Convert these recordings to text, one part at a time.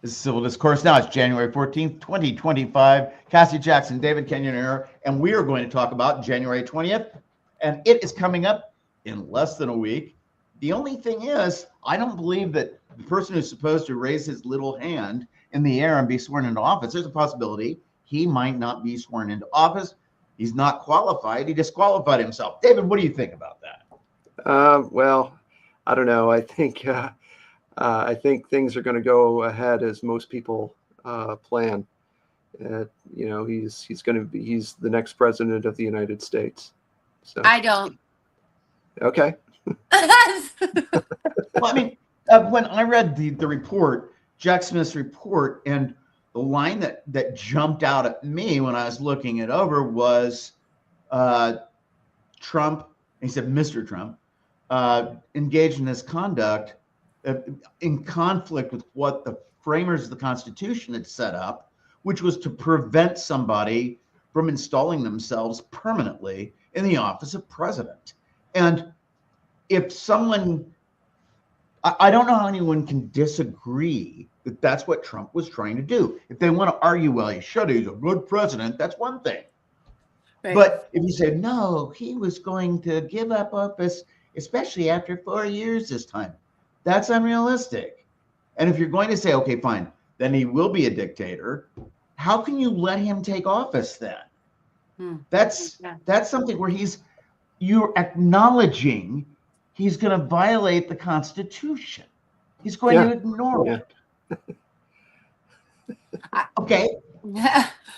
This is Civil Discourse Now. It's January 14th, 2025. Cassie, Jackson, David, Kenyon here, and we are going to talk about January 20th, and it is coming up in less than a week. The only thing is, I don't believe that the person who's supposed to raise his little hand in the air and be sworn into office, there's a possibility he might not be sworn into office. He's not qualified. He disqualified himself. David, what do you think about that? Well, I don't know. I think things are going to go ahead as most people plan. He's the next president of the United States. So I don't. Okay. Well, I mean, when I read the report, Jack Smith's report, and the line that jumped out at me when I was looking it over was Trump, he said Mr. Trump, engaged in this conduct in conflict with what the framers of the Constitution had set up, which was to prevent somebody from installing themselves permanently in the office of president. And if someone, I don't know how anyone can disagree that that's what Trump was trying to do. If they want to argue, well, he's a good president, that's one thing. Right. But if you say, no, he was going to give up office, especially after 4 years this time, that's unrealistic. And if you're going to say, okay, fine, then he will be a dictator, how can you let him take office then? That's something where you're acknowledging he's going to violate the Constitution. He's going to ignore it. Okay.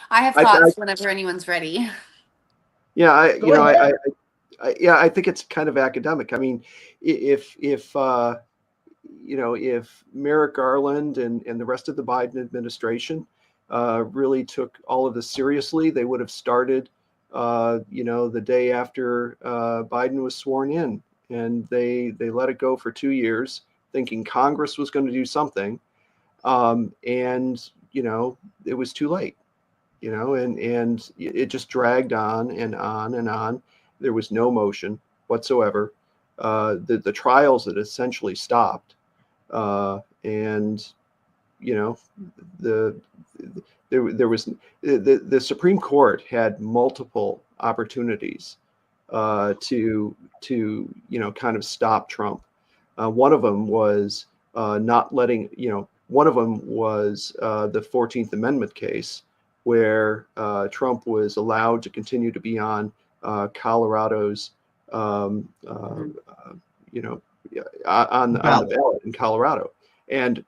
I have thoughts whenever anyone's ready. Yeah, I think it's kind of academic. I mean, if Merrick Garland and the rest of the Biden administration really took all of this seriously, they would have started, the day after Biden was sworn in, and they let it go for 2 years, thinking Congress was going to do something, and it was too late, and it just dragged on and on and on. There was no motion whatsoever. The trials had essentially stopped. The Supreme Court had multiple opportunities to kind of stop Trump. One of them was not letting, one of them was the 14th Amendment case, where Trump was allowed to continue to be on Colorado's on the ballot in Colorado. And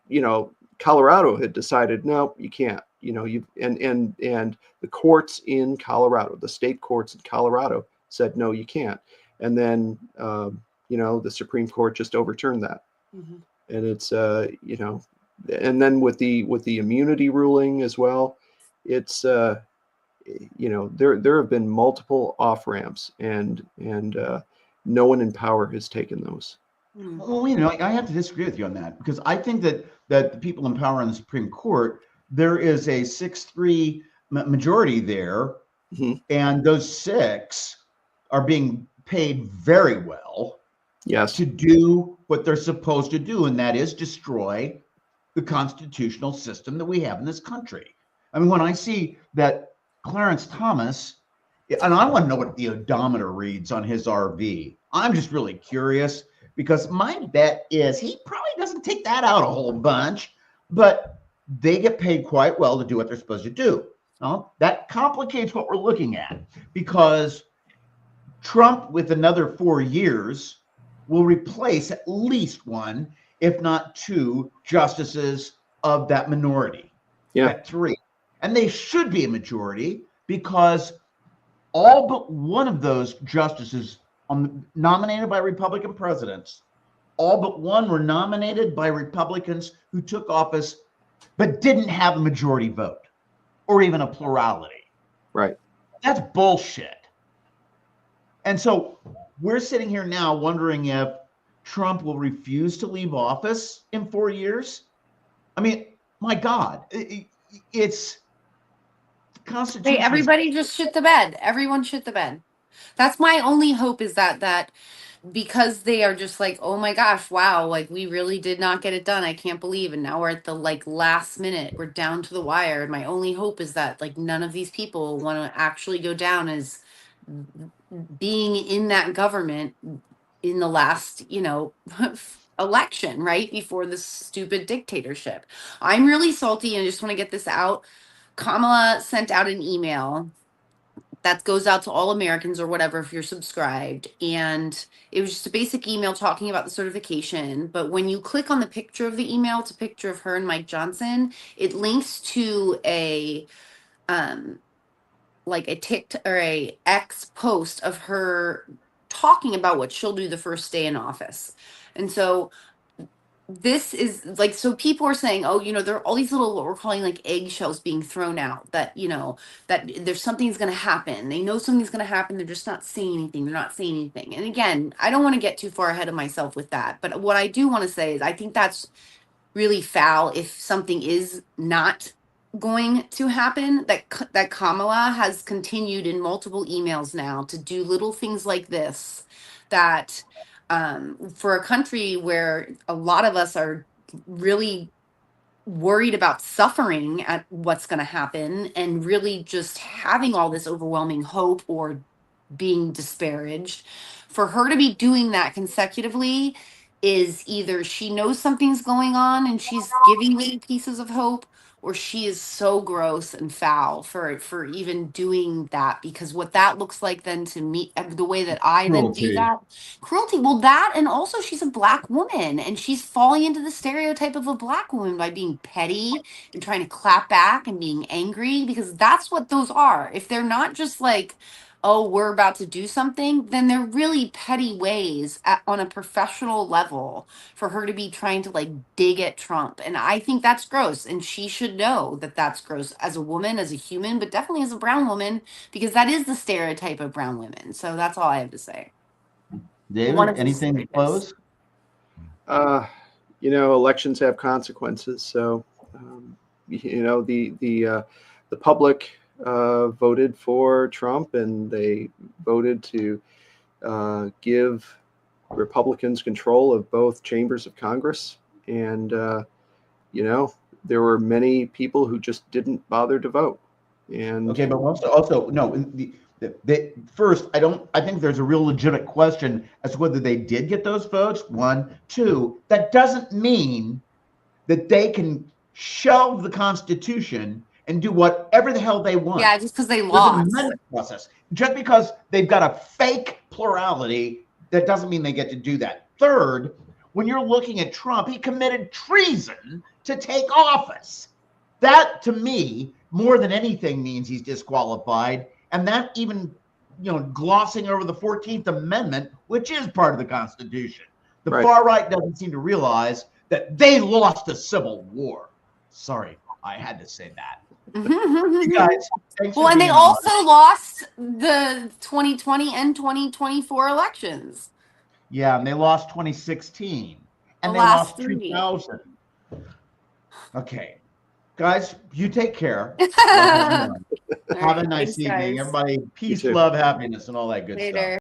Colorado had decided, no, you can't. And the courts in Colorado, the state courts in Colorado, said, no, you can't. And then the Supreme Court just overturned that. Mm-hmm. And it's and then with the immunity ruling as well, it's there have been multiple off ramps, and no one in power has taken those. Well, I have to disagree with you on that, because I think that the people in power in the Supreme Court, there is a 6-3 majority there, mm-hmm. and those 6 are being paid very well, yes, to do what they're supposed to do, and that is destroy the constitutional system that we have in this country. I mean, when I see that Clarence Thomas, and I want to know what the odometer reads on his RV. I'm just really curious, because my bet is he probably doesn't take that out a whole bunch, but they get paid quite well to do what they're supposed to do. Now, that complicates what we're looking at, because Trump, with another 4 years, will replace at least 1, if not 2, justices of that minority. Yeah. At 3. And they should be a majority, because all but one of those justices nominated by Republican presidents, all but one were nominated by Republicans who took office but didn't have a majority vote or even a plurality. Right. That's bullshit. And so we're sitting here now wondering if Trump will refuse to leave office in 4 years. I mean, my God, it's the Constitution. Hey, everybody just shit the bed. Everyone shit the bed. That's my only hope, is that because they are just like, oh my gosh, wow, like we really did not get it done. I can't believe. And now we're at the like last minute. We're down to the wire. And my only hope is that like none of these people want to actually go down as being in that government in the last, election, right before this stupid dictatorship. I'm really salty and I just want to get this out. Kamala sent out an email that goes out to all Americans or whatever if you're subscribed. And it was just a basic email talking about the certification. But when you click on the picture of the email, it's a picture of her and Mike Johnson. It links to a like a TikTok or a X post of her talking about what she'll do the first day in office. And so this is like, so people are saying, oh, there are all these little, what we're calling like eggshells being thrown out that, that there's something's going to happen. They know something's going to happen. They're just not saying anything. They're not saying anything. And again, I don't want to get too far ahead of myself with that. But what I do want to say is I think that's really foul if something is not going to happen, that Kamala has continued in multiple emails now to do little things like this, that for a country where a lot of us are really worried about suffering at what's going to happen and really just having all this overwhelming hope or being disparaged, for her to be doing that consecutively is either she knows something's going on and she's giving me pieces of hope, or she is so gross and foul for even doing that. Because what that looks like then to me, the way that I then view that cruelty, well, that, and also she's a Black woman and she's falling into the stereotype of a Black woman by being petty and trying to clap back and being angry, because that's what those are. If they're not just like, oh, we're about to do something, then they're really petty ways on a professional level for her to be trying to like dig at Trump. And I think that's gross. And she should know that that's gross as a woman, as a human, but definitely as a brown woman, because that is the stereotype of brown women. So that's all I have to say. David, anything to close? Elections have consequences. So, the public voted for Trump, and they voted to give Republicans control of both chambers of Congress. And, there were many people who just didn't bother to vote. And okay, but also no. First, I think there's a real legitimate question as to whether they did get those votes. One, two. That doesn't mean that they can shelve the Constitution and do whatever the hell they want. Yeah, just because they lost. There's an amendment process. Just because they've got a fake plurality, that doesn't mean they get to do that. Third, when you're looking at Trump, he committed treason to take office. That, to me, more than anything, means he's disqualified. And that even, glossing over the 14th Amendment, which is part of the Constitution. The far right doesn't seem to realize that they lost a civil war. Sorry, I had to say that. You guys, well, and they also lost the 2020 and 2024 elections. Yeah, and they lost 2016. And they lost 2000. Okay. Guys, you take care. Have a nice evening. Everybody, peace, love, happiness, and all that good stuff.